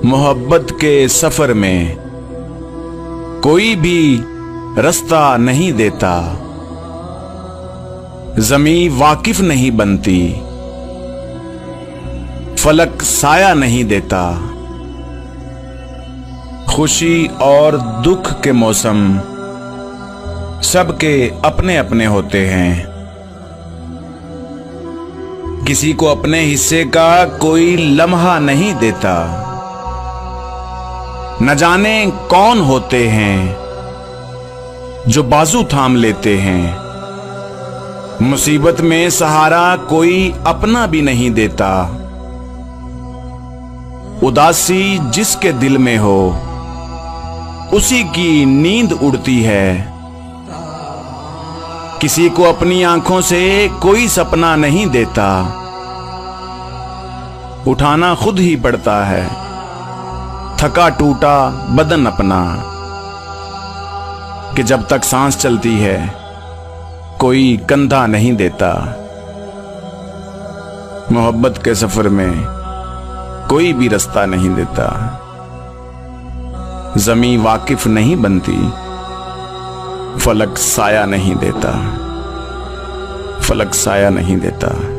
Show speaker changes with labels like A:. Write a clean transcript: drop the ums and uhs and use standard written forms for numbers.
A: मोहब्बत के सफर में कोई भी रास्ता नहीं देता, ज़मीं वाकिफ नहीं बनती, फलक साया नहीं देता। खुशी और दुख के मौसम सबके अपने अपने होते हैं। किसी को अपने हिस्से का कोई लम्हा नहीं देता। न जाने कौन होते हैं जो बाजू थाम लेते हैं। मुसीबत में सहारा कोई अपना भी नहीं देता। उदासी जिसके दिल में हो उसी की नींद उड़ती है। किसी को अपनी आंखों से कोई सपना नहीं देता। उठाना खुद ही पड़ता है थका टूटा बदन अपना, कि जब तक सांस चलती है कोई कंधा नहीं देता। मोहब्बत के सफर में कोई भी रास्ता नहीं देता। ज़मीं वाकिफ नहीं बनती, फलक साया नहीं देता। फलक साया नहीं देता।